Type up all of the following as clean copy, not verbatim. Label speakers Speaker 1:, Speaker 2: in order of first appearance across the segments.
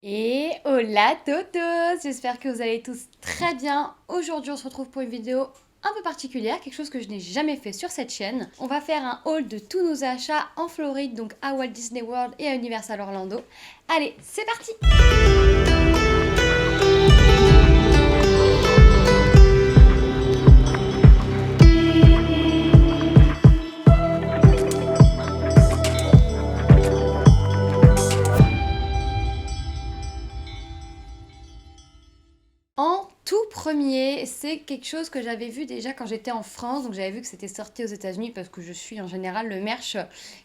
Speaker 1: Et hola totos! J'espère que vous allez tous très bien. Aujourd'hui, on se retrouve pour une vidéo un peu particulière, quelque chose que je n'ai jamais fait sur cette chaîne. On va faire un haul de tous nos achats en Floride, donc à Walt Disney World et à Universal Orlando. Allez, c'est parti! En tout premier, c'est quelque chose que j'avais vu déjà quand j'étais en France, donc j'avais vu que c'était sorti aux États-Unis parce que je suis en général le merch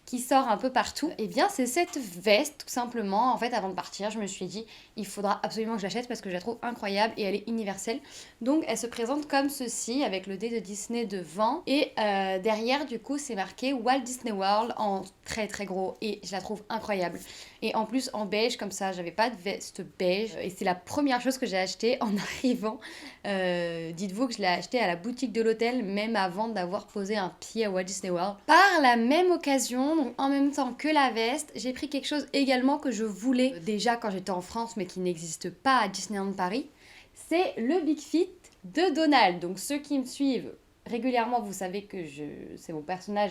Speaker 1: qui sort un peu partout. Et bien, c'est cette veste tout simplement. En fait, avant de partir, je me suis dit, il faudra absolument que je l'achète parce que je la trouve incroyable et elle est universelle. Donc, elle se présente comme ceci avec le dé de Disney devant et derrière, du coup, c'est marqué Walt Disney World en très très gros et je la trouve incroyable. Et en plus en beige comme ça, j'avais pas de veste beige et c'est la première chose que j'ai acheté en arrivant. Dites-vous que je l'ai acheté à la boutique de l'hôtel même avant d'avoir posé un pied à Walt Disney World. Par la même occasion, donc en même temps que la veste, j'ai pris quelque chose également que je voulais déjà quand j'étais en France mais qui n'existe pas à Disneyland Paris. C'est le Big Fit de Donald. Donc ceux qui me suivent régulièrement, vous savez que c'est mon personnage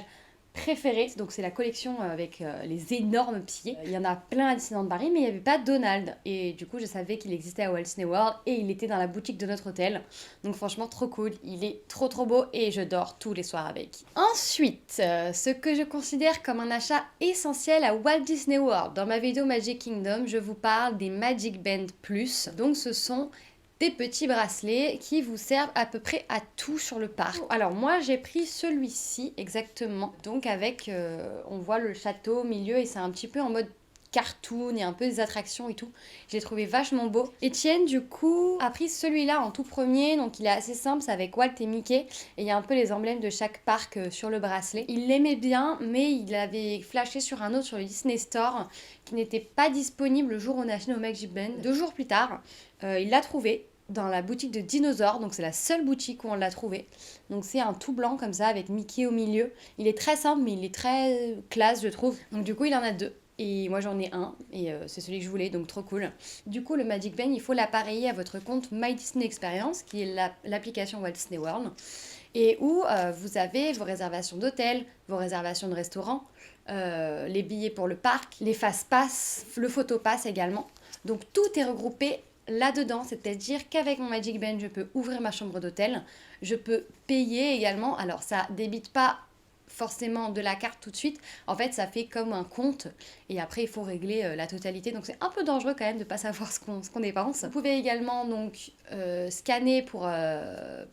Speaker 1: préféré. Donc c'est la collection avec les énormes pieds. Il y en a plein à Disneyland Paris, mais il n'y avait pas Donald. Et du coup, je savais qu'il existait à Walt Disney World et il était dans la boutique de notre hôtel. Donc franchement, trop cool. Il est trop trop beau et je dors tous les soirs avec. Ensuite, ce que je considère comme un achat essentiel à Walt Disney World. Dans ma vidéo Magic Kingdom, je vous parle des Magic Band Plus. Donc ce sont des petits bracelets qui vous servent à peu près à tout sur le parc. Alors moi j'ai pris celui-ci exactement, donc avec, on voit le château au milieu et c'est un petit peu en mode cartoon et un peu des attractions et tout. Je l'ai trouvé vachement beau. Étienne du coup a pris celui-là en tout premier, donc il est assez simple, c'est avec Walt et Mickey et il y a un peu les emblèmes de chaque parc sur le bracelet. Il l'aimait bien mais il avait flashé sur un autre sur le Disney Store qui n'était pas disponible le jour où on a acheté nos Magic Band. 2 jours plus tard, il l'a trouvé dans la boutique de Dinosaures, donc c'est la seule boutique où on l'a trouvé. Donc c'est un tout blanc comme ça avec Mickey au milieu. Il est très simple mais il est très classe je trouve. Donc du coup il en a deux. Et moi j'en ai un et c'est celui que je voulais donc trop cool. Du coup le Magic Band il faut l'appareiller à votre compte My Disney Experience qui est l'application Walt Disney World et où vous avez vos réservations d'hôtel, vos réservations de restaurants, les billets pour le parc, les fast pass, le photo pass également. Donc tout est regroupé là-dedans, c'est-à-dire qu'avec mon Magic Band, je peux ouvrir ma chambre d'hôtel, je peux payer également. Alors ça débite pas forcément de la carte tout de suite. En fait, ça fait comme un compte et après il faut régler la totalité. Donc c'est un peu dangereux quand même de pas savoir ce qu'on dépense. Vous pouvez également donc scanner pour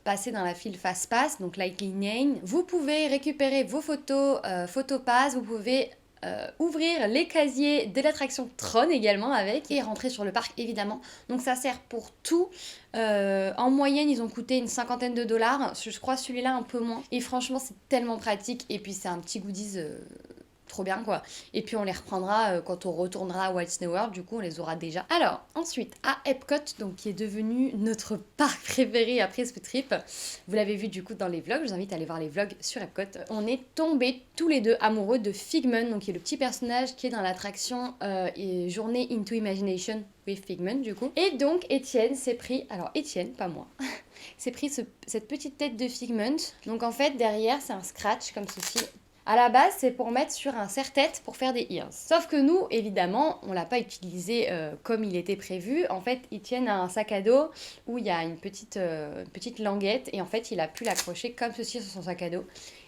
Speaker 1: passer dans la file FastPass, donc Lightning Lane. Vous pouvez récupérer vos photos PhotoPass. Vous pouvez ouvrir les casiers de l'attraction Tron également avec et rentrer sur le parc évidemment. Donc ça sert pour tout. En moyenne, ils ont coûté une cinquantaine de dollars. Je crois celui-là un peu moins. Et franchement, c'est tellement pratique. Et puis c'est un petit goodies trop bien quoi. Et puis on les reprendra quand on retournera à Walt Disney World, du coup on les aura déjà. Alors ensuite à Epcot, donc qui est devenu notre parc préféré après ce trip. Vous l'avez vu du coup dans les vlogs, je vous invite à aller voir les vlogs sur Epcot. On est tombés tous les deux amoureux de Figment, donc qui est le petit personnage qui est dans l'attraction Journée into Imagination with Figment du coup. Et donc Étienne s'est pris, alors Étienne, pas moi, s'est pris cette petite tête de Figment. Donc en fait derrière c'est un scratch comme ceci. À la base, c'est pour mettre sur un serre-tête pour faire des ears. Sauf que nous, évidemment, on l'a pas utilisé comme il était prévu. En fait, Étienne a un sac à dos où il y a une petite languette et en fait, il a pu l'accrocher comme ceci sur son sac à dos.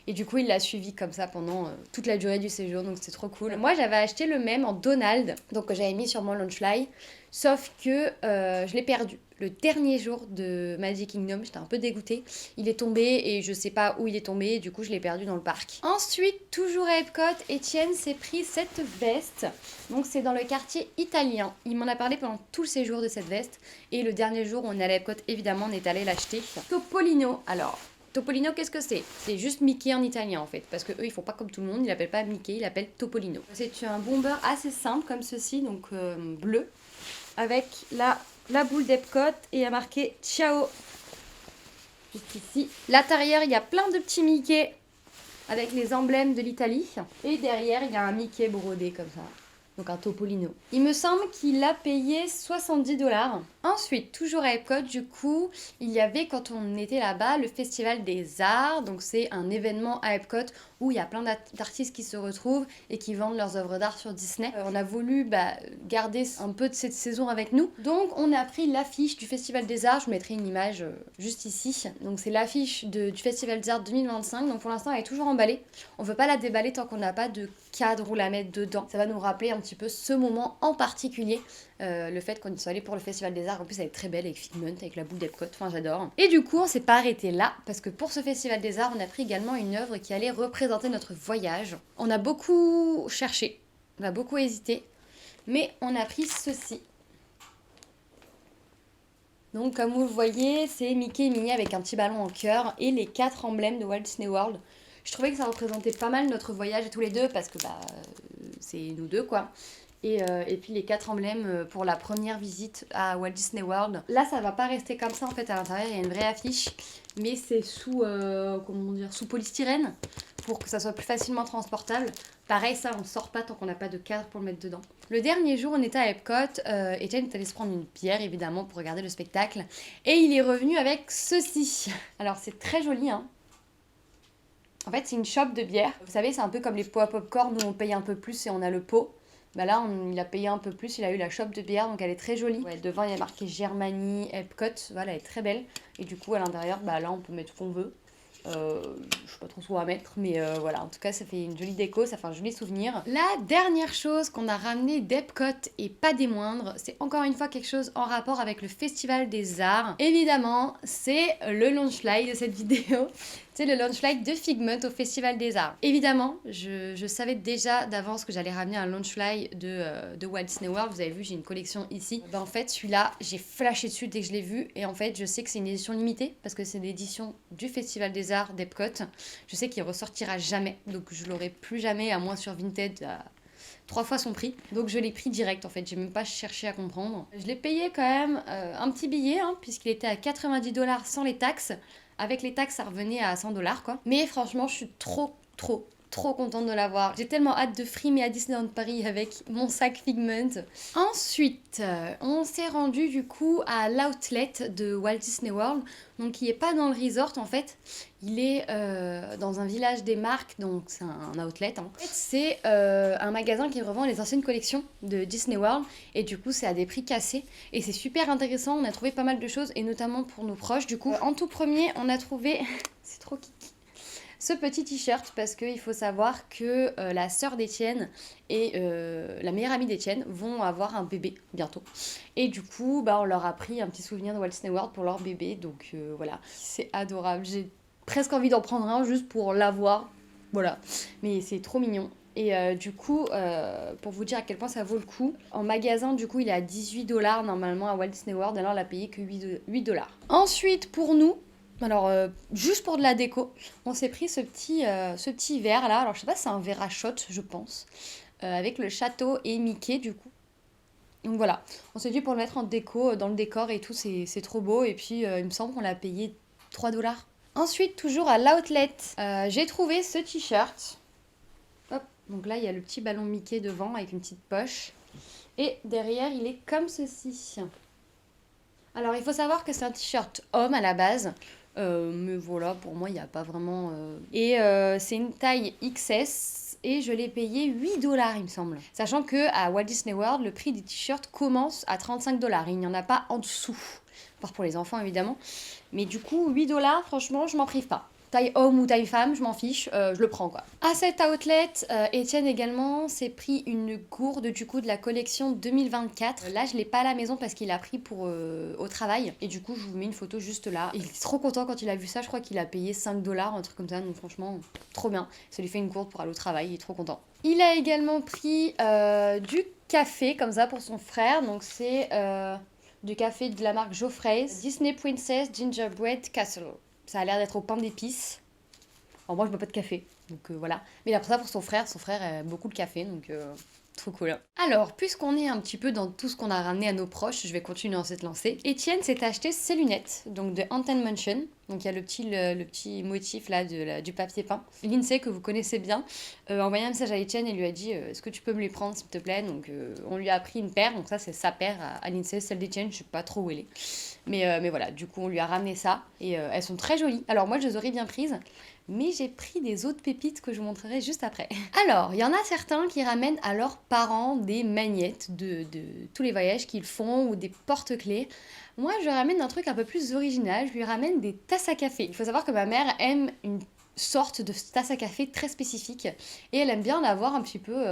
Speaker 1: Et du coup, il l'a suivi comme ça pendant toute la durée du séjour, donc c'est trop cool. Moi, j'avais acheté le même en Donald, donc que j'avais mis sur mon Launchfly, sauf que je l'ai perdu. Le dernier jour de Magic Kingdom, j'étais un peu dégoûtée. Il est tombé et je sais pas où il est tombé, du coup je l'ai perdu dans le parc. Ensuite, toujours à Epcot, Étienne s'est pris cette veste. Donc c'est dans le quartier italien. Il m'en a parlé pendant tout le séjour de cette veste. Et le dernier jour où on est allé à Epcot, évidemment, on est allé l'acheter. Topolino. Alors, Topolino, qu'est-ce que c'est? C'est juste Mickey en italien en fait, parce que eux ils font pas comme tout le monde, ils l'appellent pas Mickey, ils l'appellent Topolino. C'est un bomber assez simple comme ceci, donc bleu, avec la boule d'Epcot et il y a marqué Ciao juste ici. L'intérieur il y a plein de petits Mickey avec les emblèmes de l'Italie et derrière il y a un Mickey brodé comme ça. donc un Topolino. Il me semble qu'il a payé 70 $. Ensuite, toujours à Epcot, du coup, il y avait quand on était là-bas le Festival des Arts, donc c'est un événement à Epcot où il y a plein d'artistes qui se retrouvent et qui vendent leurs œuvres d'art sur Disney. On a voulu garder un peu de cette saison avec nous, donc on a pris l'affiche du Festival des Arts, je vous mettrai une image juste ici, donc c'est l'affiche du Festival des Arts 2025, donc pour l'instant elle est toujours emballée, on veut pas la déballer tant qu'on n'a pas de cadre où la mettre dedans, ça va nous rappeler un petit peu ce moment en particulier, le fait qu'on y soit allé pour le Festival des Arts, en plus elle est très belle avec Figment, avec la boule d'Epcot, enfin j'adore. Et du coup on s'est pas arrêté là, parce que pour ce Festival des Arts on a pris également une œuvre qui allait représenter notre voyage. On a beaucoup cherché, on a beaucoup hésité, mais on a pris ceci. Donc comme vous le voyez, c'est Mickey et Minnie avec un petit ballon en cœur et les 4 emblèmes de Walt Disney World. Je trouvais que ça représentait pas mal notre voyage à tous les deux parce que c'est nous deux quoi. Et puis les 4 emblèmes pour la première visite à Walt Disney World. Là ça va pas rester comme ça en fait, à l'intérieur il y a une vraie affiche, mais c'est sous sous polystyrène pour que ça soit plus facilement transportable. Pareil, ça on sort pas tant qu'on n'a pas de cadre pour le mettre dedans. Le dernier jour on était à Epcot, Etienne est allé se prendre une bière évidemment pour regarder le spectacle et il est revenu avec ceci. Alors c'est très joli hein. En fait c'est une shop de bière. Vous savez c'est un peu comme les pots à popcorn où on paye un peu plus et on a le pot. Là, il a payé un peu plus, il a eu la shop de bière, donc elle est très jolie. Ouais, devant, il y a marqué Germanie, Epcot, voilà, elle est très belle. Et du coup, à l'intérieur, là, on peut mettre ce qu'on veut. Je sais pas trop ce qu'on va mettre, mais voilà, en tout cas, ça fait une jolie déco, ça fait un joli souvenir. La dernière chose qu'on a ramené d'Epcot, et pas des moindres, c'est encore une fois quelque chose en rapport avec le Festival des Arts. Évidemment, c'est le launchlight de cette vidéo. C'est le launchlight de Figment au Festival des Arts. Évidemment, je savais déjà d'avance que j'allais ramener un launchlight de Walt Disney World. Vous avez vu, j'ai une collection ici. En fait, celui-là, j'ai flashé dessus dès que je l'ai vu. Et en fait, je sais que c'est une édition limitée parce que c'est l'édition du Festival des Arts d'Epcot. Je sais qu'il ressortira jamais. Donc, je l'aurai plus jamais, à moins sur Vinted, à 3 fois son prix. Donc, je l'ai pris direct, en fait. J'ai même pas cherché à comprendre. Je l'ai payé quand même un petit billet, hein, puisqu'il était à 90 $ sans les taxes. Avec les taxes, ça revenait à 100 $ quoi. Mais franchement, je suis trop contente de l'avoir. J'ai tellement hâte de frimer à Disneyland Paris avec mon sac Figment. Ensuite, on s'est rendu du coup à l'outlet de Walt Disney World. Donc, il n'est pas dans le resort en fait. Il est dans un village des marques, donc c'est un outlet. Hein. En fait, c'est un magasin qui revend les anciennes collections de Disney World. Et du coup, c'est à des prix cassés. Et c'est super intéressant. On a trouvé pas mal de choses, et notamment pour nos proches. Du coup, en tout premier, on a trouvé... c'est trop kiki. Ce petit t-shirt parce qu'il faut savoir que la sœur d'Etienne et la meilleure amie d'Etienne vont avoir un bébé bientôt. Et du coup, on leur a pris un petit souvenir de Walt Disney World pour leur bébé. Donc voilà, c'est adorable. J'ai presque envie d'en prendre un juste pour l'avoir. Voilà, mais c'est trop mignon. Et du coup, pour vous dire à quel point ça vaut le coup, en magasin, du coup, il est à 18 $ normalement à Walt Disney World. Alors, on l'a payé que 8 $. Ensuite, pour nous... Alors, juste pour de la déco, on s'est pris ce petit verre là. Alors, je sais pas si c'est un verre à shot, je pense. Avec le château et Mickey, du coup. Donc voilà, on s'est dit pour le mettre en déco, dans le décor et tout, c'est trop beau. Et puis, il me semble qu'on l'a payé 3 $. Ensuite, toujours à l'outlet, j'ai trouvé ce t-shirt. Hop, donc là, il y a le petit ballon Mickey devant avec une petite poche. Et derrière, il est comme ceci. Alors, il faut savoir que c'est un t-shirt homme à la base. Mais voilà, pour moi, il n'y a pas vraiment... Et c'est une taille XS et je l'ai payé 8 $, il me semble. Sachant que à Walt Disney World, le prix des t-shirts commence à 35 $. Il n'y en a pas en dessous. À part pour les enfants, évidemment. Mais du coup, 8 $, franchement, je m'en prive pas. Taille homme ou taille femme, je m'en fiche, je le prends quoi. À cet outlet, Etienne également s'est pris une gourde du coup de la collection 2024. Là, je l'ai pas à la maison parce qu'il a pris pour au travail. Et du coup, je vous mets une photo juste là. Il est trop content quand il a vu ça. Je crois qu'il a payé 5 $, un truc comme ça. Donc franchement, trop bien. Ça lui fait une gourde pour aller au travail. Il est trop content. Il a également pris du café comme ça pour son frère. Donc c'est du café de la marque Geoffrey's Disney Princess Gingerbread Castle. Ça a l'air d'être au pain d'épices. Alors moi, je bois pas de café, donc voilà. Mais il a pris ça pour son frère. Son frère aime beaucoup le café, donc trop cool. Alors, puisqu'on est un petit peu dans tout ce qu'on a ramené à nos proches, je vais continuer dans cette lancée. Etienne s'est acheté ses lunettes, donc de Haunted Mansion. Donc il y a le petit motif là du papier peint. Lindsay, que vous connaissez bien, a envoyé un message à Etienne et lui a dit est-ce que tu peux me les prendre s'il te plaît. Donc on lui a pris une paire, donc ça c'est sa paire à Lindsay, celle d'Etienne, je sais pas trop où elle est. Mais voilà, du coup on lui a ramené ça et elles sont très jolies. Alors moi je les aurais bien prises, mais j'ai pris des autres pépites que je vous montrerai juste après. Alors, il y en a certains qui ramènent à leurs parents des magnettes de tous les voyages qu'ils font ou des porte-clés. Moi, je ramène un truc un peu plus original, je lui ramène des tasses à café. Il faut savoir que ma mère aime une sorte de tasse à café très spécifique et elle aime bien l'avoir un petit peu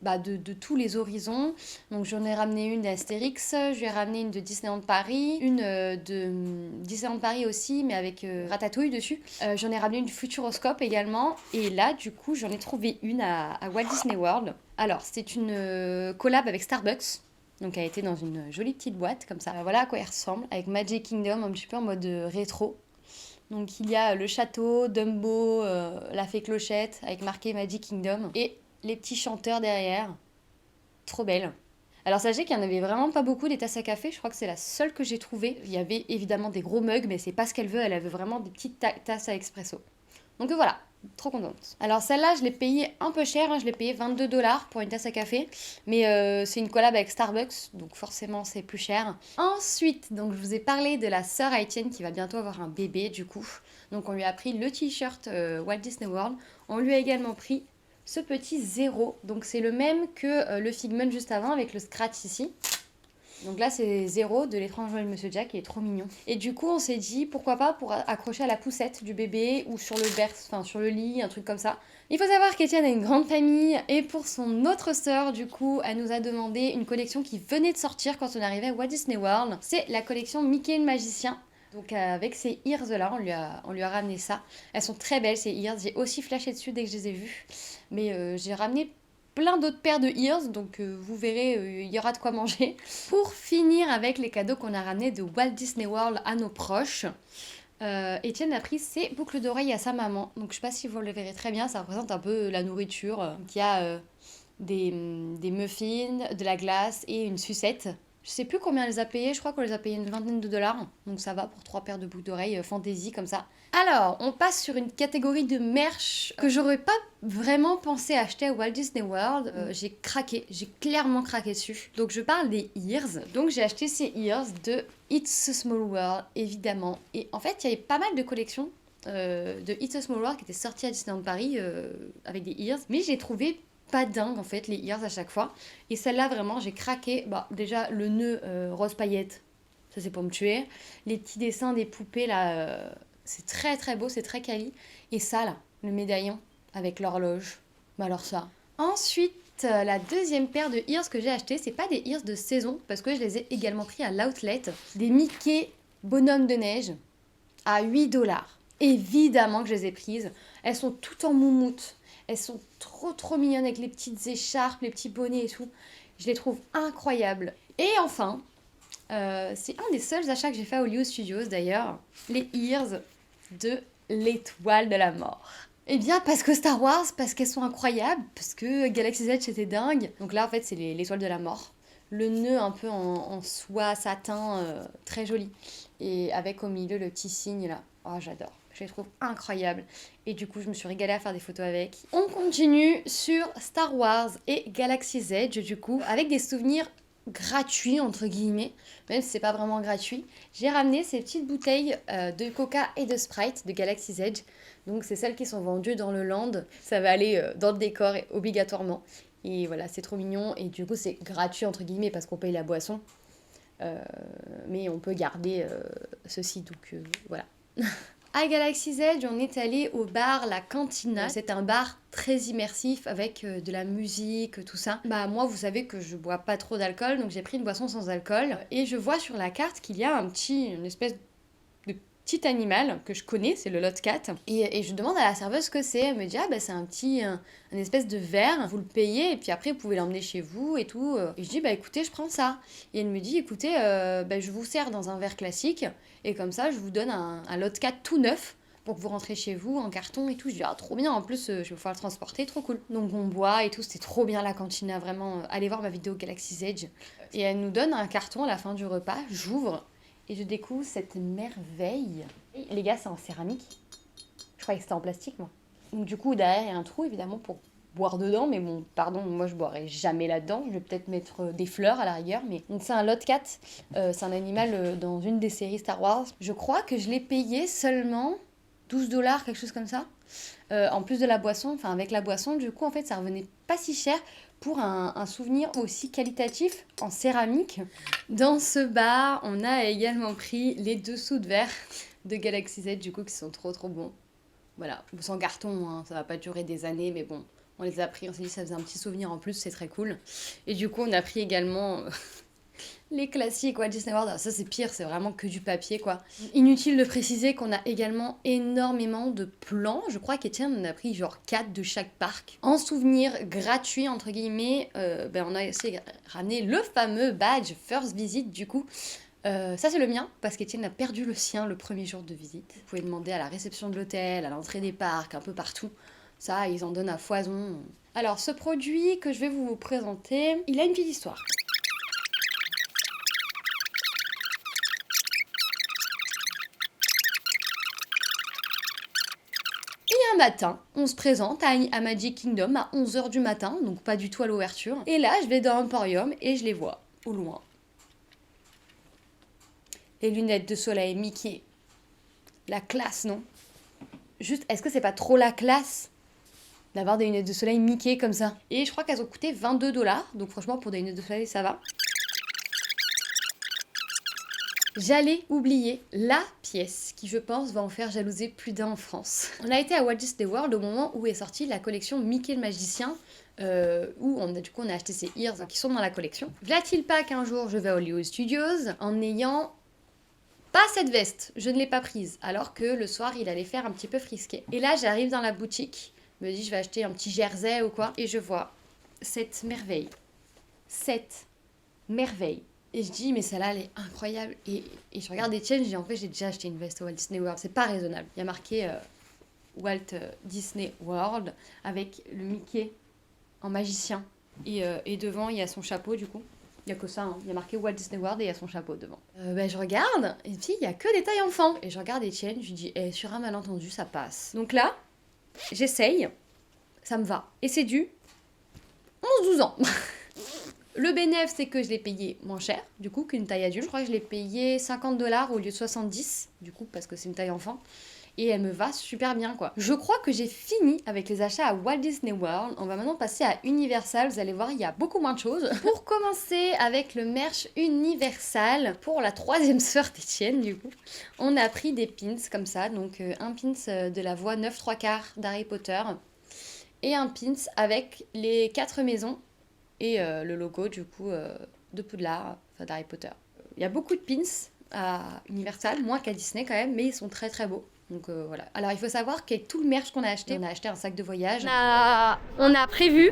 Speaker 1: de tous les horizons. Donc j'en ai ramené une d'Astérix, je lui ai ramené une de Disneyland Paris, une de Disneyland Paris aussi, mais avec Ratatouille dessus. J'en ai ramené une Futuroscope également. Et là, du coup, j'en ai trouvé une à Walt Disney World. Alors, c'est une collab avec Starbucks. Donc elle était dans une jolie petite boîte comme ça. Voilà à quoi elle ressemble, avec Magic Kingdom, un petit peu en mode rétro. Donc il y a le château, Dumbo, la fée Clochette, avec marqué Magic Kingdom. Et les petits chanteurs derrière. Trop belle. Alors sachez qu'il n'y en avait vraiment pas beaucoup des tasses à café, je crois que c'est la seule que j'ai trouvée. Il y avait évidemment des gros mugs, mais c'est pas ce qu'elle veut, elle avait vraiment des petites tasses à expresso. Donc voilà, trop contente. Alors celle-là, je l'ai payée un peu cher, je l'ai payée 22$ pour une tasse à café, mais c'est une collab avec Starbucks, donc forcément c'est plus cher. Ensuite, donc je vous ai parlé de la sœur à Etienne qui va bientôt avoir un bébé du coup. Donc on lui a pris le t-shirt Walt Disney World, on lui a également pris ce petit zéro, donc c'est le même que le Figment juste avant avec le scratch ici. Donc là c'est zéro de l'étrange Noël Monsieur Jack, il est trop mignon. Et du coup on s'est dit pourquoi pas pour accrocher à la poussette du bébé ou sur le berce, enfin sur le lit, un truc comme ça. Il faut savoir qu'Etienne a une grande famille et pour son autre sœur du coup elle nous a demandé une collection qui venait de sortir quand on arrivait à Walt Disney World. C'est la collection Mickey le magicien. Donc avec ces ears là, on lui a ramené ça. Elles sont très belles ces ears, j'ai aussi flashé dessus dès que je les ai vues. Mais j'ai ramené plein d'autres paires de ears, donc vous verrez, il y aura de quoi manger. Pour finir avec les cadeaux qu'on a ramenés de Walt Disney World à nos proches, Etienne a pris ses boucles d'oreilles à sa maman. Donc je sais pas si vous le verrez très bien, ça représente un peu la nourriture. Il y a des muffins, de la glace et une sucette. Je sais plus combien elle les a payés, je crois qu'on les a payés une vingtaine de dollars. Donc ça va pour 3 paires de boucles d'oreilles fantasy comme ça. Alors, on passe sur une catégorie de merch que j'aurais pas vraiment pensé acheter à Walt Disney World. J'ai craqué, j'ai clairement craqué dessus. Donc je parle des ears. Donc j'ai acheté ces ears de It's a Small World, évidemment. Et en fait, il y avait pas mal de collections de It's a Small World qui étaient sorties à Disneyland Paris avec des ears. Mais j'ai trouvé pas dingue en fait les ears à chaque fois, et celle-là vraiment j'ai craqué. Déjà le nœud rose paillette, ça c'est pour me tuer, les petits dessins des poupées là, c'est très très beau, c'est très quali, et ça là, le médaillon avec l'horloge, alors ça. Ensuite la deuxième paire de ears que j'ai acheté, c'est pas des ears de saison parce que je les ai également pris à l'outlet, des Mickey bonhomme de neige à 8$. Évidemment que je les ai prises, elles sont toutes en moumoute. Elles sont trop mignonnes avec les petites écharpes, les petits bonnets et tout. Je les trouve incroyables. Et enfin, c'est un des seuls achats que j'ai fait à Hollywood Studios d'ailleurs, les ears de l'étoile de la mort. Eh bien parce que Star Wars, parce qu'elles sont incroyables, parce que Galaxy's Edge c'était dingue. Donc là en fait c'est l'étoile de la mort. Le nœud un peu en soie, satin, très joli. Et avec au milieu le petit signe là. Oh j'adore. Je les trouve incroyables. Et du coup, je me suis régalée à faire des photos avec. On continue sur Star Wars et Galaxy's Edge, du coup, avec des souvenirs gratuits, entre guillemets, même si c'est pas vraiment gratuit. J'ai ramené ces petites bouteilles de Coca et de Sprite de Galaxy's Edge. Donc, c'est celles qui sont vendues dans le land. Ça va aller dans le décor obligatoirement. Et voilà, c'est trop mignon. Et du coup, c'est gratuit, entre guillemets, parce qu'on paye la boisson. Mais on peut garder ceci, donc voilà. À Galaxy's Edge, on est allé au bar La Cantina. C'est un bar très immersif avec de la musique, tout ça. Moi, vous savez que je bois pas trop d'alcool, donc j'ai pris une boisson sans alcool. Et je vois sur la carte qu'il y a une espèce de petit animal que je connais, c'est le lot cat. Et je demande à la serveuse ce que c'est. Elle me dit c'est un espèce de verre, vous le payez et puis après vous pouvez l'emmener chez vous et tout. Et je dis écoutez, je prends ça. Et elle me dit écoutez, je vous sers dans un verre classique et comme ça je vous donne un lot cat tout neuf pour que vous rentrez chez vous en carton et tout. Je dis trop bien, en plus je vais pouvoir le transporter, trop cool. Donc on boit et tout, c'était trop bien la cantina, vraiment. Allez voir ma vidéo Galaxy's Edge. Et elle nous donne un carton à la fin du repas, j'ouvre. et je découvre cette merveille. Et les gars, c'est en céramique. Je croyais que c'était en plastique, moi. Donc du coup, derrière, il y a un trou, évidemment, pour boire dedans. Mais bon, pardon, moi, je boirai jamais là-dedans. Je vais peut-être mettre des fleurs à la rigueur. Mais donc c'est un Lotcat. C'est un animal dans une des séries Star Wars. Je crois que je l'ai payé seulement 12 $, quelque chose comme ça. En plus de la boisson, enfin avec la boisson, du coup, en fait, ça revenait pas si cher pour un souvenir aussi qualitatif en céramique. Dans ce bar, on a également pris les dessous de verre de Galaxy Z, du coup, qui sont trop trop bons. Voilà, sans carton, hein, ça va pas durer des années, mais bon, on les a pris, on s'est dit ça faisait un petit souvenir en plus, c'est très cool. Et du coup, on a pris également les classiques Walt Disney World. Alors ça, c'est pire, c'est vraiment que du papier, quoi. Inutile de préciser qu'on a également énormément de plans. Je crois qu'Étienne en a pris genre 4 de chaque parc. En souvenir gratuit, entre guillemets, on a aussi ramené le fameux badge First Visit, du coup. Ça c'est le mien, parce qu'Étienne a perdu le sien le premier jour de visite. Vous pouvez demander à la réception de l'hôtel, à l'entrée des parcs, un peu partout. Ça, ils en donnent à foison. Alors, ce produit que je vais vous présenter, il a une petite histoire. Et un matin, on se présente à Magic Kingdom à 11h du matin, donc pas du tout à l'ouverture. Et là, je vais dans l'Emporium et je les vois, au loin. Les lunettes de soleil Mickey. La classe, non? Juste, est-ce que c'est pas trop la classe d'avoir des lunettes de soleil Mickey comme ça? Et je crois qu'elles ont coûté 22 $, donc franchement, pour des lunettes de soleil, ça va. J'allais oublier la pièce qui, je pense, va en faire jalouser plus d'un en France. On a été à Walt Disney World au moment où est sortie la collection Mickey le Magicien, où du coup on a acheté ces ears qui sont dans la collection. V'là-t-il pas qu'un jour je vais à Hollywood Studios en ayant pas cette veste, je ne l'ai pas prise, alors que le soir il allait faire un petit peu frisqué. Et là j'arrive dans la boutique, je me dis je vais acheter un petit jersey ou quoi, et je vois cette merveille. Cette merveille. Et je dis, mais celle-là, elle est incroyable. Et je regarde Etienne, je dis, en fait, j'ai déjà acheté une veste au Walt Disney World. C'est pas raisonnable. Il y a marqué Walt Disney World avec le Mickey en magicien. Et devant, il y a son chapeau, du coup. Il y a que ça, hein. Il y a marqué Walt Disney World et il y a son chapeau devant. Je regarde, et puis il y a que des tailles enfants. Et je regarde Etienne, je lui dis, sur un malentendu, ça passe. Donc là, j'essaye, ça me va. Et c'est du 11-12 ans. Le bénéfice, c'est que je l'ai payé moins cher, du coup, qu'une taille adulte. Je crois que je l'ai payé 50 $ au lieu de 70, du coup, parce que c'est une taille enfant. Et elle me va super bien, quoi. Je crois que j'ai fini avec les achats à Walt Disney World. On va maintenant passer à Universal. Vous allez voir, il y a beaucoup moins de choses. Pour commencer avec le merch Universal, pour la 3e sœur d'Étienne, du coup, on a pris des pins comme ça. Donc, un pins de la voix 9/3 d'Harry Potter et un pins avec les 4 maisons et le logo du coup de Poudlard, enfin d'Harry Potter. Il y a beaucoup de pins à Universal, moins qu'à Disney quand même, mais ils sont très très beaux. Donc voilà. Alors il faut savoir qu'avec tout le merch qu'on a acheté, on a acheté un sac de voyage. On a prévu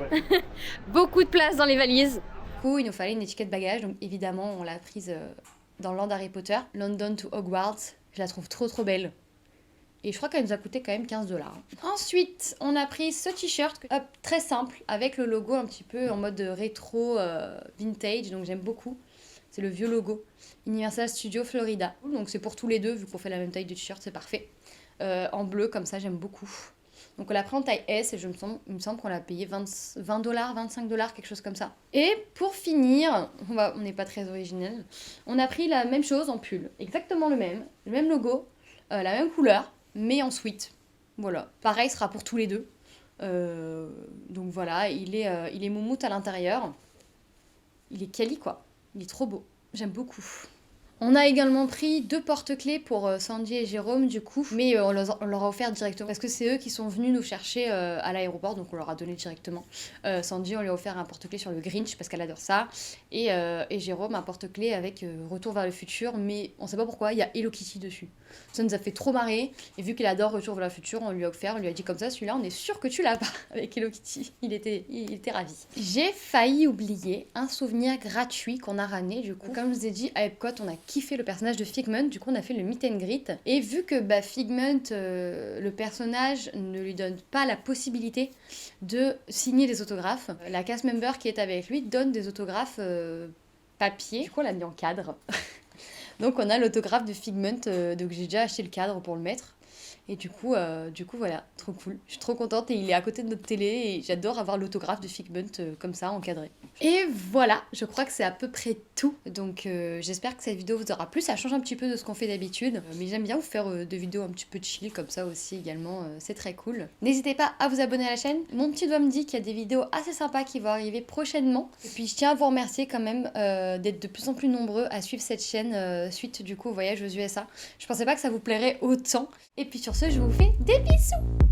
Speaker 1: beaucoup de place dans les valises. Du coup, il nous fallait une étiquette bagage, donc évidemment on l'a prise dans le land Harry Potter, London to Hogwarts. Je la trouve trop trop belle. Et je crois qu'elle nous a coûté quand même 15 $. Ensuite, on a pris ce t-shirt, très simple, avec le logo un petit peu en mode rétro vintage, donc j'aime beaucoup. C'est le vieux logo. Universal Studios Florida. Donc c'est pour tous les deux, vu qu'on fait la même taille de t-shirt, c'est parfait. En bleu, comme ça, j'aime beaucoup. Donc on l'a pris en taille S et il me semble qu'on l'a payé 20 $, 25 $, quelque chose comme ça. Et pour finir, on n'est pas très original, on a pris la même chose en pull. Exactement le même logo, la même couleur, mais en sweat. Voilà. Pareil, sera pour tous les deux. Donc voilà, il est moumoute à l'intérieur. Il est quali, quoi. Il est trop beau. J'aime beaucoup. On a également pris 2 porte-clés pour Sandy et Jérôme, du coup, mais on leur a offert directement, parce que c'est eux qui sont venus nous chercher à l'aéroport, donc on leur a donné directement. Sandy, on lui a offert un porte-clés sur le Grinch, parce qu'elle adore ça, et Jérôme, un porte-clés avec Retour vers le futur, mais on sait pas pourquoi, il y a Hello Kitty dessus. Ça nous a fait trop marrer, et vu qu'il adore Retour vers le futur, on lui a offert, on lui a dit comme ça, celui-là, on est sûr que tu l'as pas, avec Hello Kitty. Il était ravi. J'ai failli oublier un souvenir gratuit qu'on a ramené, du coup. Comme je vous ai dit, à Epcot, on a kiffé le personnage de Figment, du coup on a fait le meet and greet, et vu que Figment, le personnage, ne lui donne pas la possibilité de signer des autographes, la cast member qui est avec lui donne des autographes papier, du coup on l'a mis en cadre. Donc on a l'autographe de Figment, donc j'ai déjà acheté le cadre pour le mettre. Et du coup, voilà, trop cool. Je suis trop contente et il est à côté de notre télé et j'adore avoir l'autographe de Figment comme ça, encadré. Et voilà, je crois que c'est à peu près tout. Donc j'espère que cette vidéo vous aura plu. Ça change un petit peu de ce qu'on fait d'habitude. Mais j'aime bien vous faire des vidéos un petit peu chill comme ça aussi également. C'est très cool. N'hésitez pas à vous abonner à la chaîne. Mon petit doigt me dit qu'il y a des vidéos assez sympas qui vont arriver prochainement. Et puis je tiens à vous remercier quand même d'être de plus en plus nombreux à suivre cette chaîne suite du coup au voyage aux USA. Je pensais pas que ça vous plairait autant. Et puis sur ce, je vous fais des bisous!